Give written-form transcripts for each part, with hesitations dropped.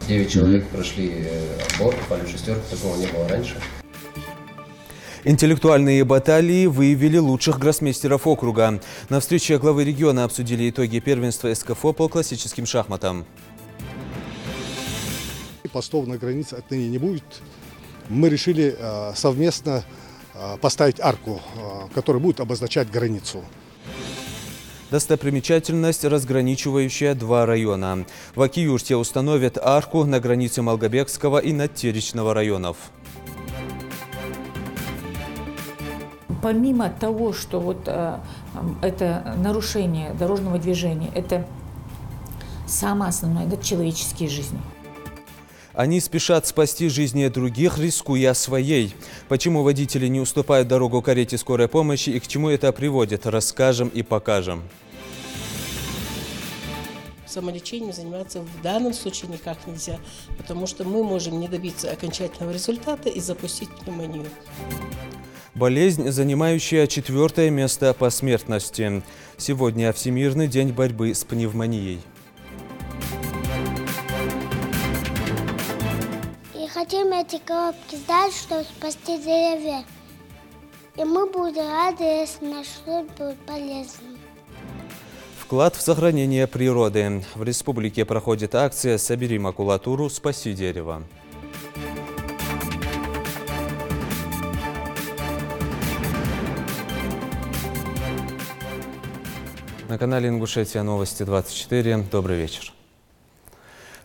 9 человек прошли отбор, попали в шестерку, такого не было раньше. Интеллектуальные баталии выявили лучших гроссмейстеров округа. На встрече главы региона обсудили итоги первенства СКФО по классическим шахматам. Постов на границе отныне не будет. Мы решили совместно поставить арку, которая будет обозначать границу. Достопримечательность, разграничивающая два района. В Аки-юрте установят арку на границе Малгобекского и Надтеречного районов. Помимо того, что это нарушение дорожного движения, это самое основное, это человеческие жизни. Они спешат спасти жизни других, рискуя своей. Почему водители не уступают дорогу карете скорой помощи и к чему это приводит, расскажем и покажем. Самолечением заниматься в данном случае никак нельзя, потому что мы можем не добиться окончательного результата и запустить пневмонию. Болезнь, занимающая 4-е место по смертности. Сегодня Всемирный день борьбы с пневмонией. И хотим эти коробки сдать, чтобы спасти деревья. И мы будем рады, если наш труд будет полезным. Вклад в сохранение природы. В республике проходит акция «Собери макулатуру, спаси дерево». На канале Ингушетия Новости 24. Добрый вечер.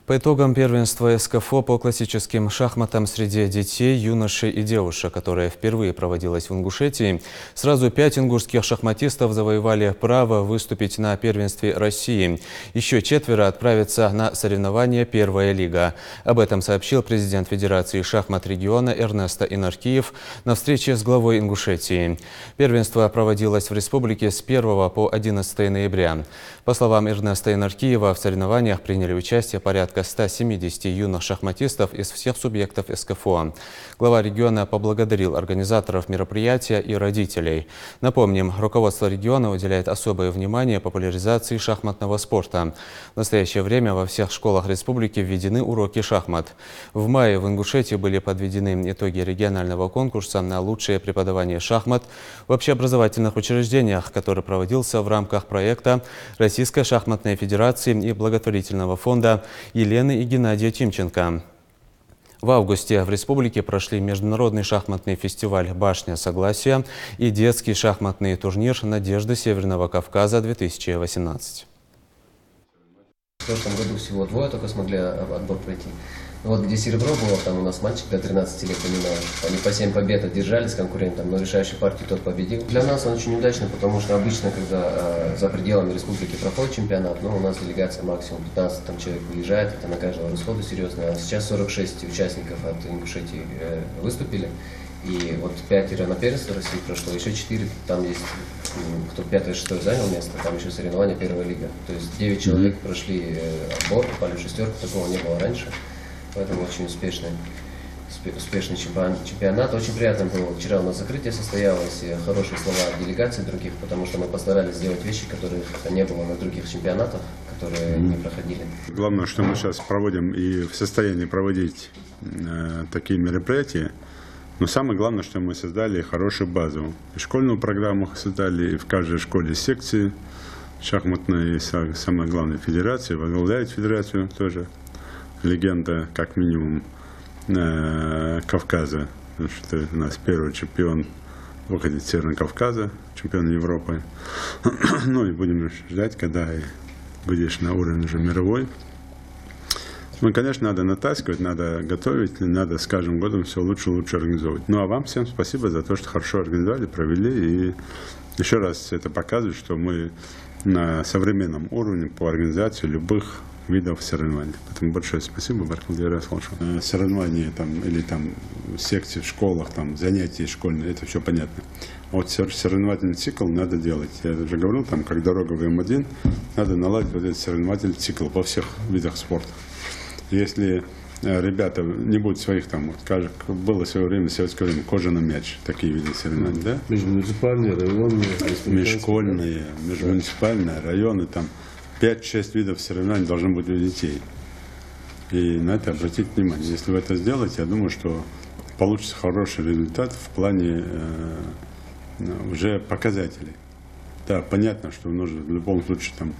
По итогам первенства СКФО по классическим шахматам среди детей, юношей и девушек, которое впервые проводилось в Ингушетии, сразу 5 ингушских шахматистов завоевали право выступить на первенстве России. Еще 4 отправятся на соревнования «Первая лига». Об этом сообщил президент Федерации шахмат региона Эрнесто Инаркиев на встрече с главой Ингушетии. Первенство проводилось в республике с 1 по 11 ноября. По словам Эрнеста Инаркиева, в соревнованиях приняли участие порядка 170 юных шахматистов из всех субъектов СКФО. Глава региона поблагодарил организаторов мероприятия и родителей. Напомним, руководство региона уделяет особое внимание популяризации шахматного спорта. В настоящее время во всех школах республики введены уроки шахмат. В мае в Ингушетии были подведены итоги регионального конкурса на лучшее преподавание шахмат в общеобразовательных учреждениях, который проводился в рамках проекта Российской шахматной федерации и благотворительного фонда Елены и Геннадия Тимченко. В августе в республике прошли международный шахматный фестиваль «Башня Согласия» и детский шахматный турнир «Надежда Северного Кавказа-2018». В прошлом году всего 2 только смогли отбор пройти. Вот где серебро было, там у нас мальчик до 13 лет понимал. Они по 7 побед одержали с конкурентом, но решающую партию тот победил. Для нас он очень удачный, потому что обычно, когда за пределами республики проходит чемпионат, у нас делегация максимум 15 человек выезжает, это на каждого расходу серьезно. А сейчас 46 участников от Ингушетии выступили. И вот 5 на первенство России прошло, еще 4, там есть, кто 5-6 занял место, там еще соревнования «Первая лига». То есть 9 человек прошли отбор, попали в шестерку, такого не было раньше. Поэтому очень успешный чемпионат. Очень приятно было. Вчера у нас закрытие состоялось, хорошие слова от делегаций других, потому что мы постарались сделать вещи, которых не было на других чемпионатах, которые не проходили. Главное, что мы сейчас проводим и в состоянии проводить такие мероприятия. Но самое главное, что мы создали хорошую базу. И школьную программу создали, и в каждой школе секции шахматной, самое главное, федерации, возглавляет федерацию тоже. Легенда, как минимум, Кавказа, потому что у нас первый чемпион выходит с Северного Кавказа, чемпион Европы. Ну и будем ждать, когда будешь на уровне уже мировой. Ну, конечно, надо натаскивать, надо готовить, надо с каждым годом все лучше и лучше организовывать. Ну, а вам всем спасибо за то, что хорошо организовали, провели. И еще раз это показывает, что мы на современном уровне по организации любых видов соревнований. Поэтому большое спасибо, Баркалдия Слушал. Соревнования там, или там секции в школах, там, занятия школьные, это все понятно. А вот соревновательный цикл надо делать. Я уже говорил, там, как дорога в М1, надо наладить вот этот соревновательный цикл во всех видах спорта. Если ребята не будут своих там, вот, как было в свое время, в советское время, кожаный мяч, такие виды соревнований, да? Межмуниципальные, районные, межшкольные, межмуниципальные, районы, там 5-6 видов соревнований должно быть у детей. И на это обратить внимание. Если вы это сделаете, я думаю, что получится хороший результат в плане уже показателей. Да, понятно, что нужно в любом случае там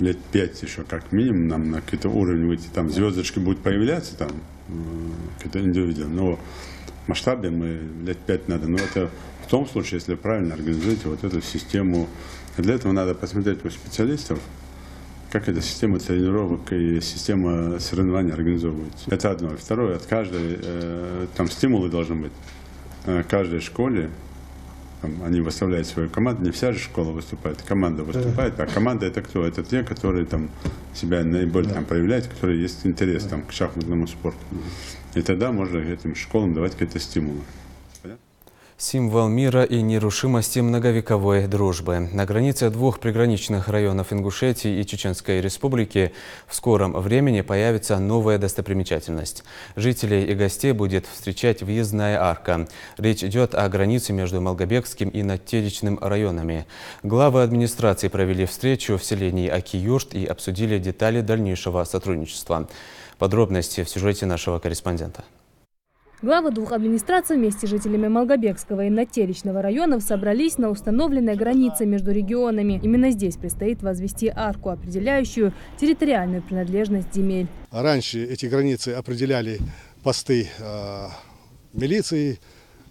лет 5 еще как минимум нам на какой-то уровень выйти. Там звездочки будут появляться, там какие-то индивидуально, но в масштабе мы лет 5 надо. Но это в том случае, если правильно организуете вот эту систему. Для этого надо посмотреть у специалистов, как эта система тренировок и система соревнований организовывается. Это одно. И второе, от каждой, там стимулы должны быть. Каждой школе там, они выставляют свою команду, не вся же школа выступает, команда выступает, а команда это кто? Это те, которые там себя наиболее там проявляют, которые есть интерес там, к шахматному спорту. И тогда можно этим школам давать какие-то стимулы. Символ мира и нерушимости многовековой дружбы. На границе двух приграничных районов Ингушетии и Чеченской Республики в скором времени появится новая достопримечательность. Жителей и гостей будет встречать въездная арка. Речь идет о границе между Малгобекским и Натеричным районами. Главы администрации провели встречу в селении Аки-Юрт и обсудили детали дальнейшего сотрудничества. Подробности в сюжете нашего корреспондента. Главы двух администраций вместе с жителями Малгобекского и Натеричного районов собрались на установленной границе между регионами. Именно здесь предстоит возвести арку, определяющую территориальную принадлежность земель. Раньше эти границы определяли посты милиции.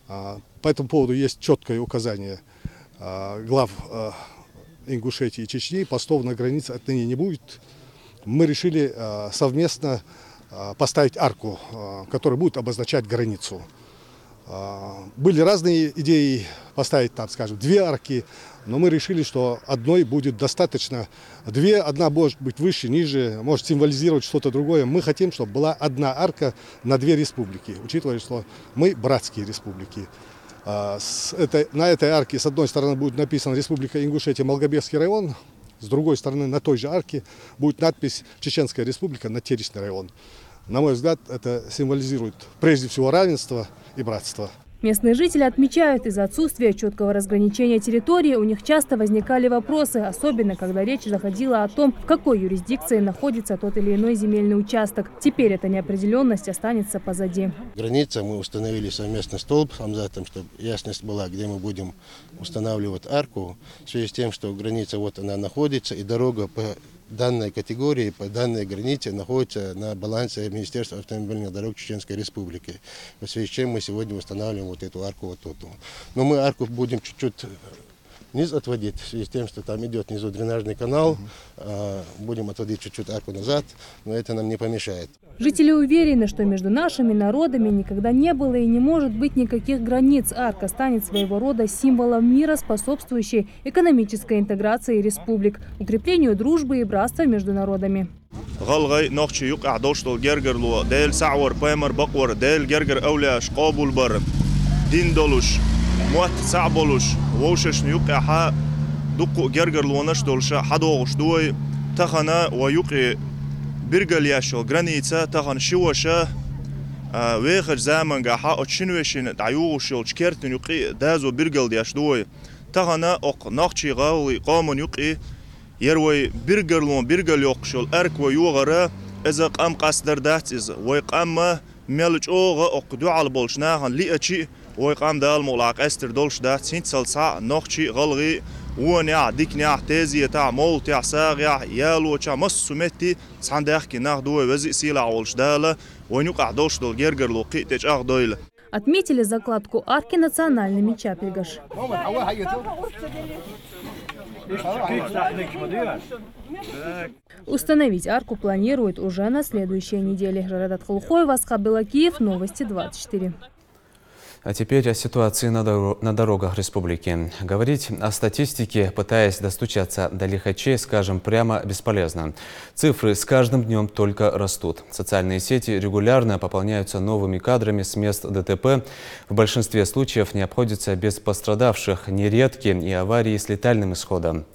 По этому поводу есть четкое указание глав Ингушетии и Чечни. Постов на границе отныне не будет. Мы решили совместно поставить арку, которая будет обозначать границу. Были разные идеи поставить там, скажем, 2 арки, но мы решили, что одной будет достаточно. Одна может быть выше, ниже, может символизировать что-то другое. Мы хотим, чтобы была одна арка на 2 республики, учитывая, что мы братские республики. На этой арке с одной стороны будет написано Республика Ингушетия, Малгобекский район, с другой стороны на той же арке будет надпись Чеченская Республика, Натеричный район. На мой взгляд, это символизирует прежде всего равенство и братство. Местные жители отмечают, из-за отсутствия четкого разграничения территории у них часто возникали вопросы, особенно когда речь заходила о том, в какой юрисдикции находится тот или иной земельный участок. Теперь эта неопределенность останется позади. Граница мы установили совместно столб с Хамзатом, чтобы ясность была, где мы будем устанавливать арку. В связи с тем, что граница вот она находится, и дорога по данной категории, по данной границе находится на балансе Министерства автомобильных дорог Чеченской Республики. В связи с чем мы сегодня устанавливаем вот эту арку вот тут. Но мы арку будем чуть-чуть вниз отводить, в связи с тем, что там идет внизу дренажный канал. Будем отводить чуть-чуть арку назад, но это нам не помешает. Жители уверены, что между нашими народами никогда не было и не может быть никаких границ. Арка станет своего рода символом мира, способствующей экономической интеграции республик, укреплению дружбы и братства между народами. برجل ياشو جرانيتا تغن شوشة ويخج زمان جاها أتشنوشين دعيوشيل شكرتن يقي دازو برجل ياشدوي تغنا أق نقشي غاوي قامن يقي يروي برجلون برجل يقشل أرك ويوغرا إذا قام قصدر داتز ويقام ملج أوغا أقدو على بولشناهن ليأشي ويقام دال ملاق أستر دولش دات سنت سلسع نقشي غلغي ونع ديكنع تازي تاع مول تاع ساغع يالو تاع مسومتي صندخ ناخدو وزي سيلا عولش داله ونقع دوش دول جرجر لوقي تاج اخدويل. Отметили закладку арки национальными чапельгаш. Установить арку планируют уже на следующей неделе. Жарадат Хулхоева, Асхаб Белакиев, Новости 24. А теперь о ситуации на дорогах республики. Говорить о статистике, пытаясь достучаться до лихачей, скажем прямо, бесполезно. Цифры с каждым днем только растут. Социальные сети регулярно пополняются новыми кадрами с мест ДТП. В большинстве случаев не обходятся без пострадавших, нередки и аварии с летальным исходом.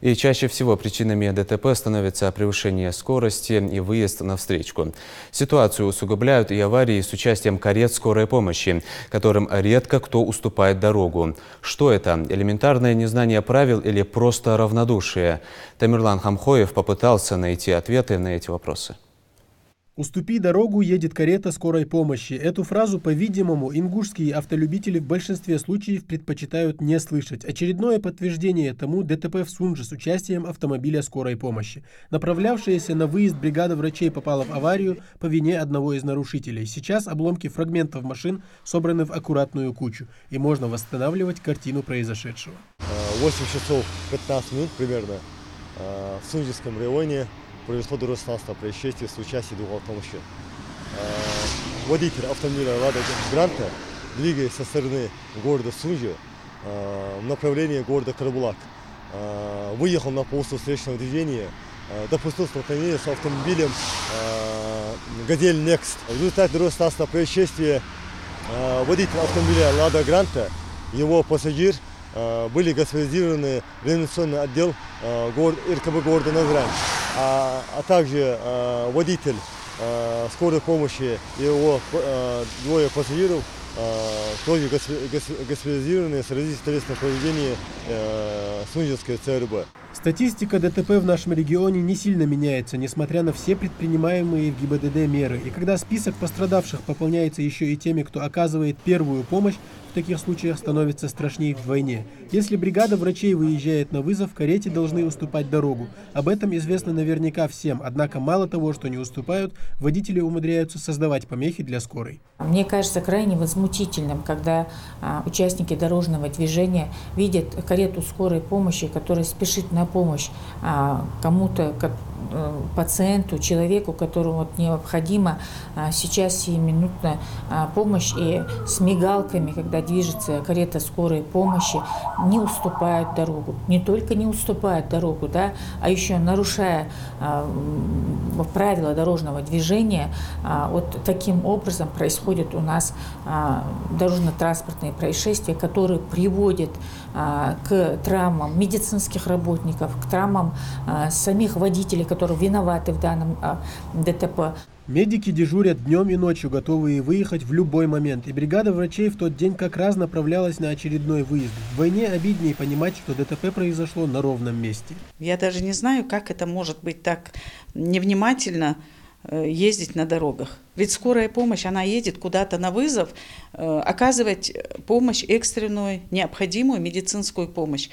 И чаще всего причинами ДТП становятся превышение скорости и выезд на встречку. Ситуацию усугубляют и аварии с участием карет скорой помощи, которым редко кто уступает дорогу. Что это? Элементарное незнание правил или просто равнодушие? Тамерлан Хамхоев попытался найти ответы на эти вопросы. «Уступи дорогу, едет карета скорой помощи». Эту фразу, по-видимому, ингушские автолюбители в большинстве случаев предпочитают не слышать. Очередное подтверждение тому ДТП в Сунже с участием автомобиля скорой помощи. Направлявшаяся на выезд бригада врачей попала в аварию по вине одного из нарушителей. Сейчас обломки фрагментов машин собраны в аккуратную кучу, и можно восстанавливать картину произошедшего. 8 часов 15 минут примерно в Сунжском районе произошло дорожно-транспортное происшествие с участием двух автомашин. Водитель автомобиля «Лада Гранта», двигаясь со стороны города Сунжи в направлении города Карабулак, выехал на полосу встречного движения, допустил столкновение с автомобилем «Газель Next». В результате дорожно-транспортного происшествия водитель автомобиля «Лада Гранта», его пассажир были госпитализированы в реанимационный отдел РКБ города Назрань, а также водитель скорой помощи и его двое пассажиров тоже госпитализированы с развитием телесного повреждения Сунжской ЦРБ. Статистика ДТП в нашем регионе не сильно меняется, несмотря на все предпринимаемые в ГИБДД меры. И когда список пострадавших пополняется еще и теми, кто оказывает первую помощь, в таких случаях становится страшнее вдвойне. Если бригада врачей выезжает на вызов, карете должны уступать дорогу. Об этом известно наверняка всем, однако мало того, что не уступают, водители умудряются создавать помехи для скорой. Мне кажется крайне возмутительным, когда участники дорожного движения видят карету скорой помощи, которая спешит на помощь кому-то, пациенту, человеку, которому необходима сейчас сиюминутная помощь, и с мигалками, когда движется карета скорой помощи, не уступают дорогу. Не только не уступают дорогу, да, а еще нарушая правила дорожного движения, вот таким образом происходит у нас дорожно-транспортные происшествия, которые приводят к травмам медицинских работников, к травмам самих водителей, которые виноваты в данном ДТП. Медики дежурят днем и ночью, готовые выехать в любой момент. И бригада врачей в тот день как раз направлялась на очередной выезд. Вдвойне обиднее понимать, что ДТП произошло на ровном месте. Я даже не знаю, как это может быть так невнимательно ездить на дорогах. Ведь скорая помощь, она едет куда-то на вызов, оказывать помощь экстренную, необходимую медицинскую помощь.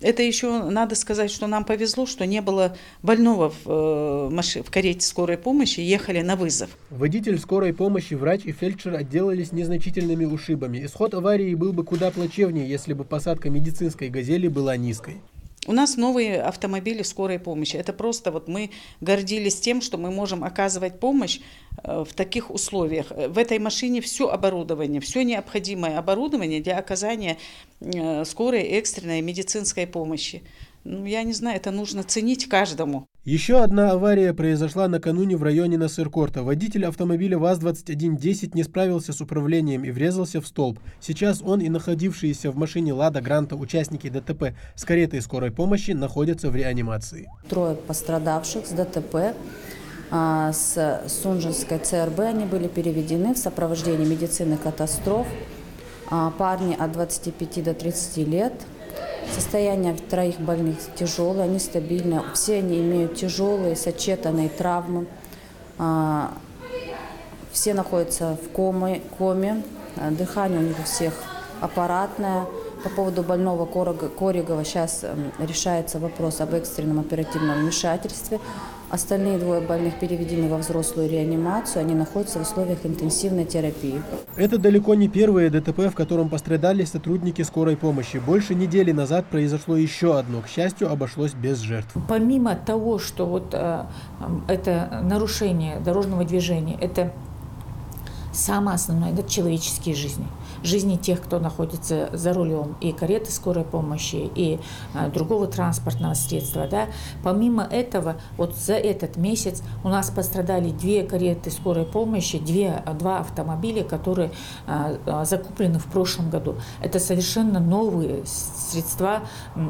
Это еще надо сказать, что нам повезло, что не было больного в карете скорой помощи, ехали на вызов. Водитель скорой помощи, врач и фельдшер отделались незначительными ушибами. Исход аварии был бы куда плачевнее, если бы посадка медицинской «Газели» была низкой. У нас новые автомобили скорой помощи. Это просто вот мы гордились тем, что мы можем оказывать помощь в таких условиях. В этой машине все оборудование, все необходимое оборудование для оказания скорой экстренной медицинской помощи. Ну, я не знаю, это нужно ценить каждому. Еще одна авария произошла накануне в районе Насыркорта. Водитель автомобиля ВАЗ-2110 не справился с управлением и врезался в столб. Сейчас он и находившиеся в машине «Лада Гранта» участники ДТП с каретой скорой помощи находятся в реанимации. Трое пострадавших с ДТП с Сунжской ЦРБ, они были переведены в сопровождении медицины катастроф. Парни от 25 до 30 лет. Состояние троих больных тяжелое, они стабильны. Все они имеют тяжелые, сочетанные травмы. Все находятся в коме. Дыхание у них у всех аппаратное. По поводу больного Коригова сейчас решается вопрос об экстренном оперативном вмешательстве. Остальные двое больных переведены во взрослую реанимацию, они находятся в условиях интенсивной терапии. Это далеко не первое ДТП, в котором пострадали сотрудники скорой помощи. Больше недели назад произошло еще одно. К счастью, обошлось без жертв. Помимо того, что вот это нарушение дорожного движения, это самое основное, это человеческие жизни. Жизни тех, кто находится за рулем и кареты скорой помощи, и другого транспортного средства. Да. Помимо этого, вот за этот месяц у нас пострадали 2 кареты скорой помощи, 2 автомобиля, которые закуплены в прошлом году. Это совершенно новые средства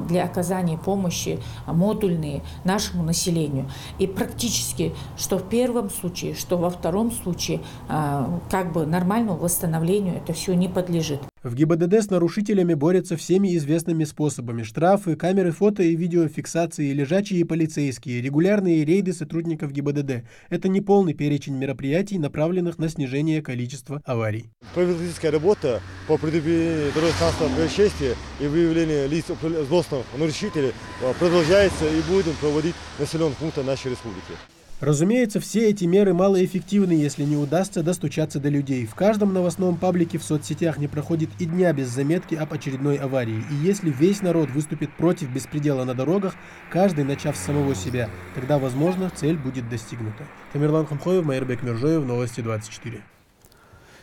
для оказания помощи, модульные нашему населению. И практически, что в первом случае, что во втором случае, как бы нормальному восстановлению это все не подлежит. В ГИБДД с нарушителями борются всеми известными способами. Штрафы, камеры фото и видеофиксации, лежачие полицейские, регулярные рейды сотрудников ГИБДД. Это не полный перечень мероприятий, направленных на снижение количества аварий. Профилактическая работа по предупреждению дорожно-транспортных происшествий и выявлению лиц злостных нарушителей продолжается и будем проводить в населенных пунктах нашей республики. Разумеется, все эти меры малоэффективны, если не удастся достучаться до людей. В каждом новостном паблике в соцсетях не проходит и дня без заметки об очередной аварии. И если весь народ выступит против беспредела на дорогах, каждый начав с самого себя, тогда, возможно, цель будет достигнута. Тамерлан Хамхоев, Майырбек Мержоев, Новости 24.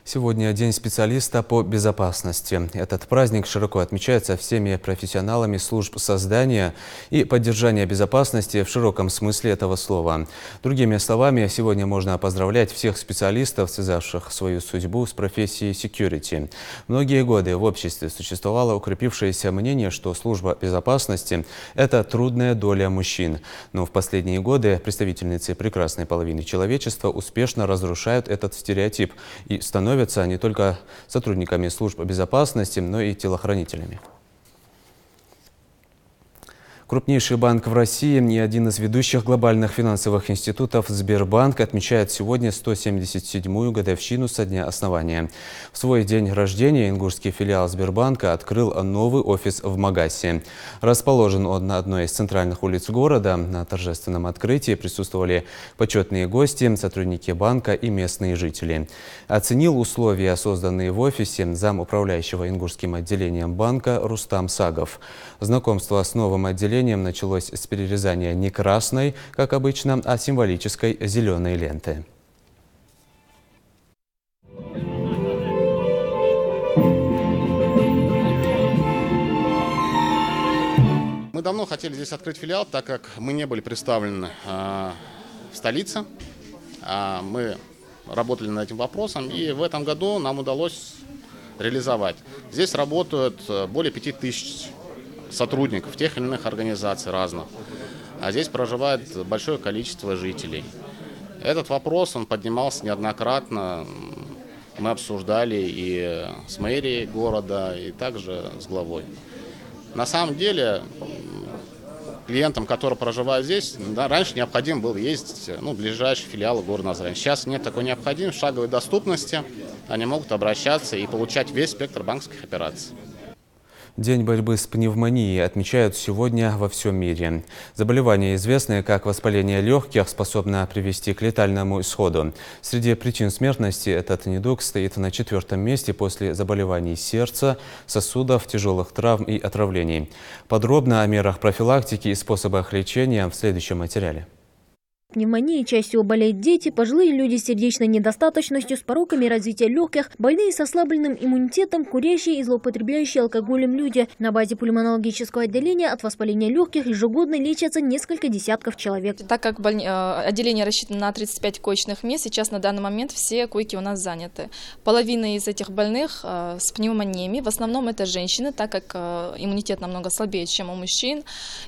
Сегодня День специалиста по безопасности. Этот праздник широко отмечается всеми профессионалами служб создания и поддержания безопасности в широком смысле этого слова. Другими словами, сегодня можно поздравлять всех специалистов, связавших свою судьбу с профессией security. Многие годы в обществе существовало укрепившееся мнение, что служба безопасности – это трудная доля мужчин. Но в последние годы представительницы прекрасной половины человечества успешно разрушают этот стереотип и становятся не только сотрудниками служб безопасности, но и телохранителями. Крупнейший банк в России и один из ведущих глобальных финансовых институтов Сбербанк отмечает сегодня 177-ю годовщину со дня основания. В свой день рождения ингушский филиал Сбербанка открыл новый офис в Магасе. Расположен он на одной из центральных улиц города. На торжественном открытии присутствовали почетные гости, сотрудники банка и местные жители. Оценил условия, созданные в офисе, зам управляющего ингушским отделением банка Рустам Сагов. Знакомство с новым отделением началось с перерезания не красной, как обычно, а символической зеленой ленты. Мы давно хотели здесь открыть филиал, так как мы не были представлены в столице. Мы работали над этим вопросом, и в этом году нам удалось реализовать. Здесь работают более 5000 сотрудников тех или иных организаций разных. А здесь проживает большое количество жителей. Этот вопрос, он поднимался неоднократно. Мы обсуждали и с мэрией города, и также с главой. На самом деле, клиентам, которые проживают здесь, да, раньше необходимо было ездить в ближайшие филиалы города Назрань. Сейчас нет такой необходимости, шаговой доступности. Они могут обращаться и получать весь спектр банковских операций. День борьбы с пневмонией отмечают сегодня во всем мире. Заболевание, известное как воспаление легких, способно привести к летальному исходу. Среди причин смертности этот недуг стоит на 4-м месте после заболеваний сердца, сосудов, тяжелых травм и отравлений. Подробно о мерах профилактики и способах лечения в следующем материале. Пневмонией чаще всего болеют дети, пожилые люди с сердечной недостаточностью, с пороками развития легких, больные с ослабленным иммунитетом, курящие и злоупотребляющие алкоголем люди. На базе пульмонологического отделения от воспаления легких ежегодно лечатся несколько десятков человек. Так как отделение рассчитано на 35 коечных мест, сейчас на данный момент все койки у нас заняты. Половина из этих больных с пневмониями, в основном это женщины, так как иммунитет намного слабее, чем у мужчин,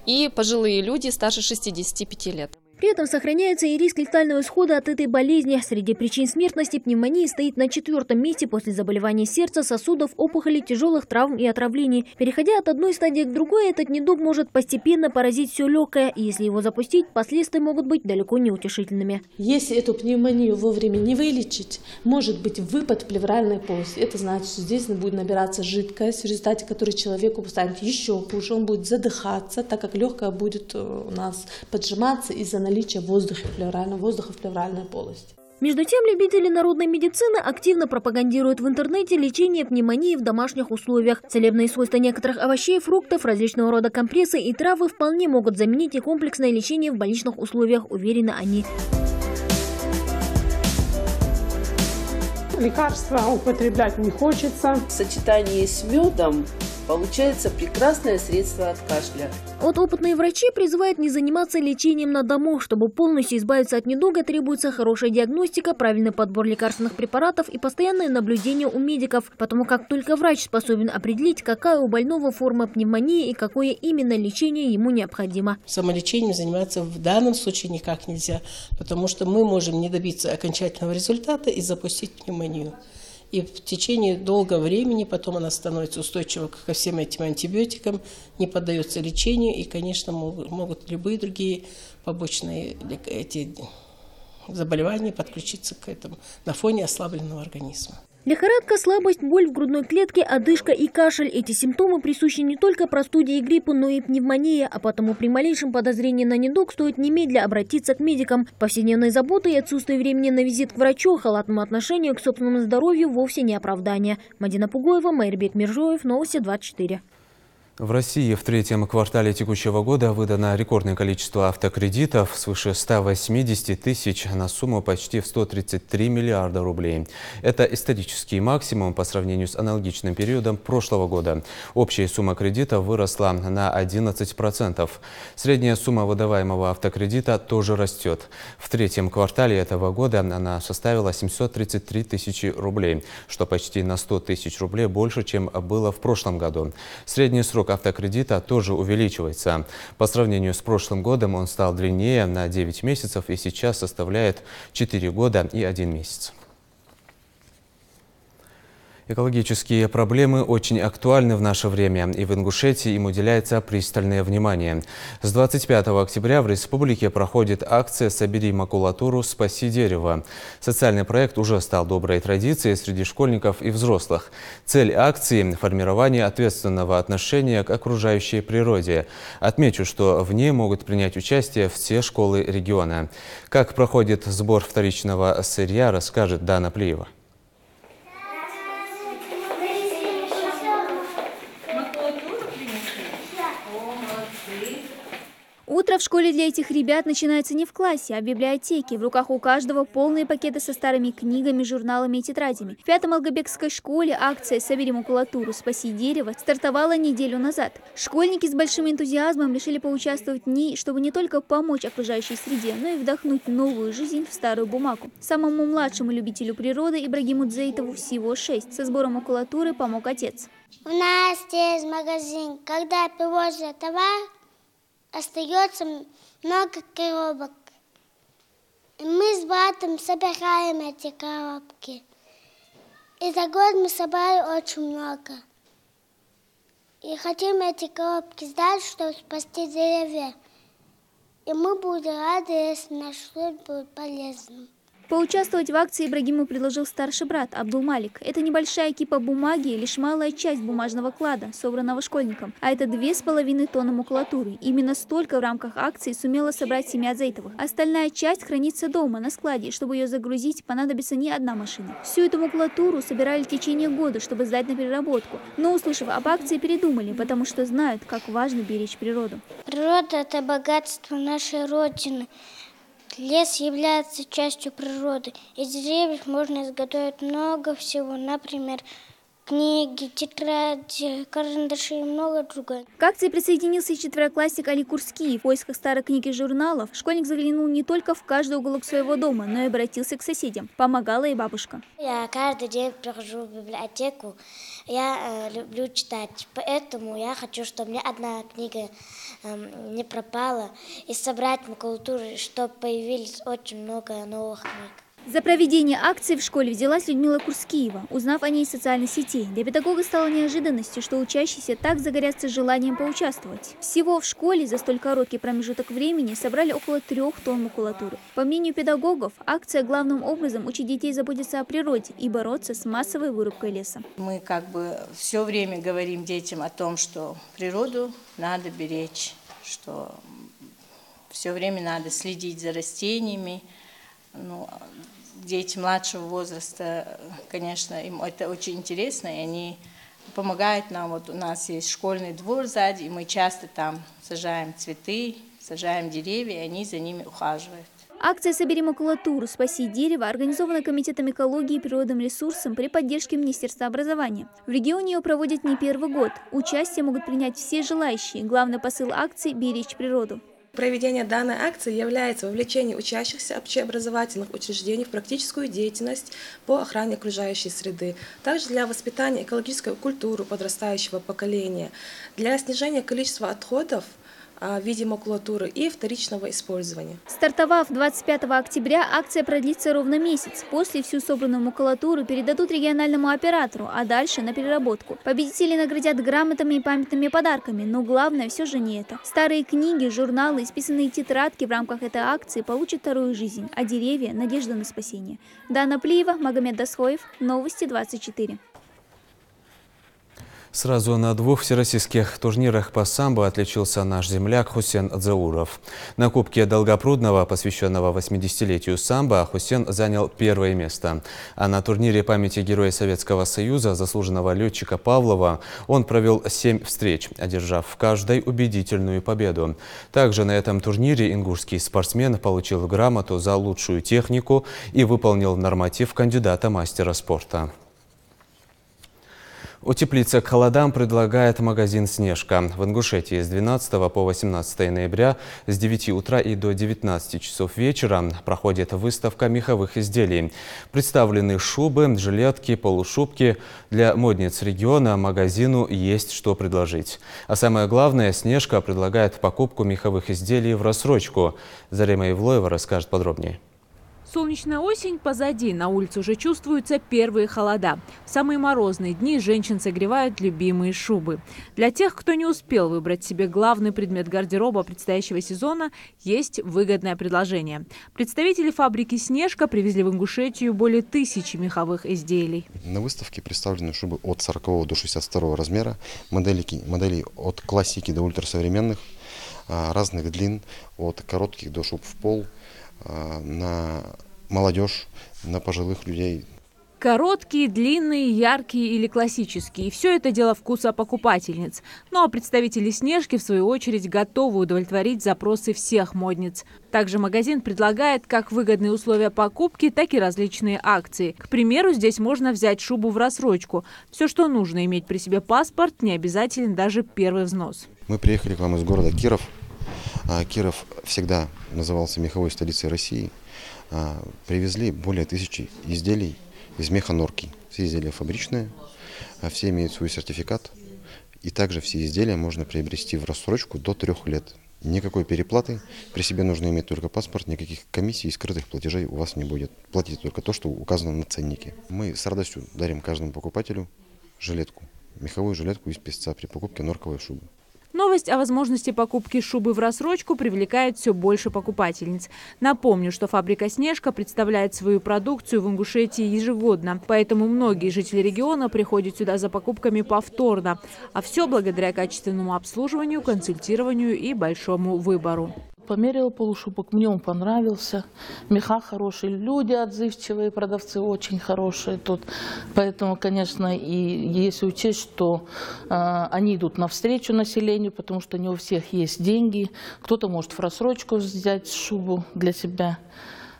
и пожилые люди старше 65 лет. При этом сохраняется и риск летального исхода от этой болезни. Среди причин смертности пневмония стоит на 4-м месте после заболеваний сердца, сосудов, опухолей, тяжелых травм и отравлений. Переходя от одной стадии к другой, этот недуг может постепенно поразить все легкое. И если его запустить, последствия могут быть далеко не утешительными. Если эту пневмонию вовремя не вылечить, может быть выпад плевральной полости. Это значит, что здесь будет набираться жидкость, в результате которой человеку станет еще хуже. Он будет задыхаться, так как легкое будет у нас поджиматься из-за наличия воздуха в плевральной полости. Между тем, любители народной медицины активно пропагандируют в интернете лечение пневмонии в домашних условиях. Целебные свойства некоторых овощей, фруктов, различного рода компрессы и травы вполне могут заменить и комплексное лечение в больничных условиях, уверены они. Лекарства употреблять не хочется. В сочетании с медом получается прекрасное средство от кашля. Вот опытные врачи призывают не заниматься лечением на дому. Чтобы полностью избавиться от недуга, требуется хорошая диагностика, правильный подбор лекарственных препаратов и постоянное наблюдение у медиков. Потому как только врач способен определить, какая у больного форма пневмонии и какое именно лечение ему необходимо. Самолечением заниматься в данном случае никак нельзя, потому что мы можем не добиться окончательного результата и запустить пневмонию. И в течение долгого времени потом она становится устойчива ко всем этим антибиотикам, не поддается лечению, и, конечно, могут любые другие побочные эти заболевания подключиться к этому на фоне ослабленного организма. Лихорадка, слабость, боль в грудной клетке, одышка и кашель – эти симптомы присущи не только простуде и гриппу, но и пневмонии, а потому при малейшем подозрении на недуг стоит немедля обратиться к медикам. Повседневной заботы и отсутствие времени на визит к врачу, халатному отношению к собственному здоровью вовсе не оправдание. Мадина Пугоева, Майрбек Миржоев, Новости 24. В России в третьем квартале текущего года выдано рекордное количество автокредитов, свыше 180 тысяч, на сумму почти в 133 миллиарда рублей. Это исторический максимум по сравнению с аналогичным периодом прошлого года. Общая сумма кредита выросла на 11%. Средняя сумма выдаваемого автокредита тоже растет. В третьем квартале этого года она составила 733 тысячи рублей, что почти на 100 тысяч рублей больше, чем было в прошлом году. Средний срок автокредита тоже увеличивается. По сравнению с прошлым годом он стал длиннее на 9 месяцев и сейчас составляет 4 года и 1 месяц. Экологические проблемы очень актуальны в наше время, и в Ингушетии им уделяется пристальное внимание. С 25 октября в республике проходит акция «Собери макулатуру, спаси дерево». Социальный проект уже стал доброй традицией среди школьников и взрослых. Цель акции – формирование ответственного отношения к окружающей природе. Отмечу, что в ней могут принять участие все школы региона. Как проходит сбор вторичного сырья, расскажет Дана Плиева. Утро в школе для этих ребят начинается не в классе, а в библиотеке. В руках у каждого полные пакеты со старыми книгами, журналами и тетрадями. В 5-м Алгобекской школе акция «Собери макулатуру, спаси дерево» стартовала неделю назад. Школьники с большим энтузиазмом решили поучаствовать в ней, чтобы не только помочь окружающей среде, но и вдохнуть новую жизнь в старую бумагу. Самому младшему любителю природы Ибрагиму Дзейтову всего 6. Со сбором макулатуры помог отец. У нас есть магазин. Когда привозят товар, остается много коробок. И мы с братом собираем эти коробки. И за год мы собрали очень много. И хотим эти коробки сдать, чтобы спасти деревья. И мы будем рады, если наш труд будет полезным. Поучаствовать в акции Ибрагиму предложил старший брат Абдулмалик. Это небольшая кипа бумаги, лишь малая часть бумажного клада, собранного школьником. А это 2,5 тонны макулатуры. Именно столько в рамках акции сумела собрать семья Дзейтовых. Остальная часть хранится дома, на складе. Чтобы ее загрузить, понадобится не одна машина. Всю эту макулатуру собирали в течение года, чтобы сдать на переработку. Но, услышав об акции, передумали, потому что знают, как важно беречь природу. Природа – это богатство нашей Родины. Лес является частью природы. Из деревьев можно изготовить много всего, например, книги, тетради, карандаши и много другого. К акции присоединился и четвероклассник Али Курский. В поисках старых книг и журналов школьник заглянул не только в каждый уголок своего дома, но и обратился к соседям. Помогала и бабушка. Я каждый день прихожу в библиотеку. Я люблю читать, поэтому я хочу, чтобы мне одна книга не пропала. И собрать макулатуру, чтобы появились очень много новых книг. За проведение акции в школе взялась Людмила Курскиева. Узнав о ней из социальных сетей, для педагога стало неожиданностью, что учащиеся так загорятся желанием поучаствовать. Всего в школе за столь короткий промежуток времени собрали около 3 тонн макулатуры. По мнению педагогов, акция главным образом учит детей заботиться о природе и бороться с массовой вырубкой леса. Мы все время говорим детям о том, что природу надо беречь, что все время надо следить за растениями. Дети младшего возраста, конечно, им это очень интересно, и они помогают нам. Вот у нас есть школьный двор сзади, и мы часто там сажаем цветы, сажаем деревья, и они за ними ухаживают. Акция «Собери макулатуру, спаси дерево» организована Комитетом экологии и природным ресурсам при поддержке Министерства образования. В регионе ее проводят не первый год. Участие могут принять все желающие. Главный посыл акции – беречь природу. Проведение данной акции является вовлечением учащихся общеобразовательных учреждений в практическую деятельность по охране окружающей среды, также для воспитания экологической культуры подрастающего поколения, для снижения количества отходов в виде макулатуры и вторичного использования. Стартовав 25 октября, акция продлится ровно месяц. После всю собранную макулатуру передадут региональному оператору, а дальше на переработку. Победители наградят грамотами и памятными подарками, но главное все же не это. Старые книги, журналы, исписанные тетрадки в рамках этой акции получат вторую жизнь, а деревья – надежду на спасение. Дана Плиева, Магомед Дасхоев, Новости 24. Сразу на 2 всероссийских турнирах по самбо отличился наш земляк Хусен Дзауров. На Кубке Долгопрудного, посвященного 80-летию самбо, Хусен занял 1-е место. А на турнире памяти Героя Советского Союза, заслуженного летчика Павлова, он провел 7 встреч, одержав в каждой убедительную победу. Также на этом турнире ингушский спортсмен получил грамоту за лучшую технику и выполнил норматив кандидата мастера спорта. Утеплиться к холодам предлагает магазин «Снежка». В Ингушетии с 12 по 18 ноября с 9 утра и до 19 часов вечера проходит выставка меховых изделий. Представлены шубы, жилетки, полушубки. Для модниц региона магазину есть что предложить. А самое главное, «Снежка» предлагает покупку меховых изделий в рассрочку. Зарема Ивлоева расскажет подробнее. Солнечная осень позади, на улице уже чувствуются первые холода. В самые морозные дни женщин согревают любимые шубы. Для тех, кто не успел выбрать себе главный предмет гардероба предстоящего сезона, есть выгодное предложение. Представители фабрики «Снежка» привезли в Ингушетию более 1000 меховых изделий. На выставке представлены шубы от 40 до 62 размера, моделей от классики до ультрасовременных, разных длин, от коротких до шуб в пол, на молодежь, на пожилых людей. Короткие, длинные, яркие или классические. Все это дело вкуса покупательниц. Ну а представители «Снежки» в свою очередь готовы удовлетворить запросы всех модниц. Также магазин предлагает как выгодные условия покупки, так и различные акции. К примеру, здесь можно взять шубу в рассрочку. Все, что нужно, иметь при себе паспорт, не обязателен даже первый взнос. Мы приехали к вам из города Киров. Киров всегда назывался меховой столицей России. Привезли более 1000 изделий из меха норки. Все изделия фабричные, все имеют свой сертификат. И также все изделия можно приобрести в рассрочку до 3 лет. Никакой переплаты, при себе нужно иметь только паспорт, никаких комиссий и скрытых платежей у вас не будет. Платите только то, что указано на ценнике. Мы с радостью дарим каждому покупателю жилетку, меховую жилетку из песца при покупке норковой шубы. Новость о возможности покупки шубы в рассрочку привлекает все больше покупательниц. Напомню, что фабрика «Снежка» представляет свою продукцию в Ингушетии ежегодно. Поэтому многие жители региона приходят сюда за покупками повторно. А все благодаря качественному обслуживанию, консультированию и большому выбору. Померила полушубок, мне он понравился. Меха хорошие, люди отзывчивые, продавцы очень хорошие тут. Поэтому, конечно, и если учесть, что они идут навстречу населению, потому что не у всех есть деньги. Кто-то может в рассрочку взять шубу для себя.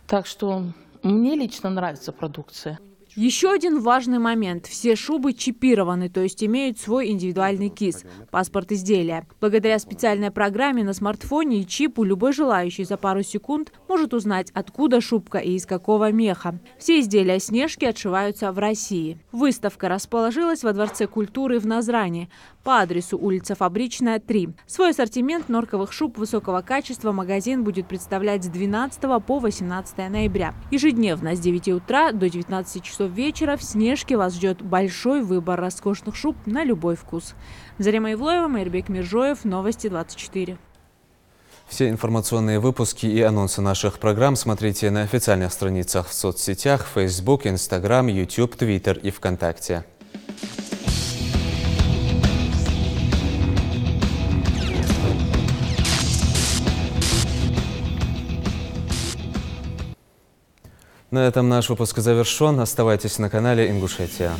Так что мне лично нравится продукция. Еще один важный момент. Все шубы чипированы, то есть имеют свой индивидуальный КИС – паспорт изделия. Благодаря специальной программе на смартфоне и чипу любой желающий за пару секунд может узнать, откуда шубка и из какого меха. Все изделия «Снежки» отшиваются в России. Выставка расположилась во Дворце культуры в Назране по адресу улица Фабричная, 3. Свой ассортимент норковых шуб высокого качества магазин будет представлять с 12 по 18 ноября. Ежедневно с 9 утра до 19 часов вечера в «Снежке» вас ждет большой выбор роскошных шуб на любой вкус. Зарема Ивлоева, Майрбек Миржоев, Новости 24. Все информационные выпуски и анонсы наших программ смотрите на официальных страницах в соцсетях Facebook, Instagram, YouTube, Twitter и ВКонтакте. На этом наш выпуск завершен. Оставайтесь на канале Ингушетия.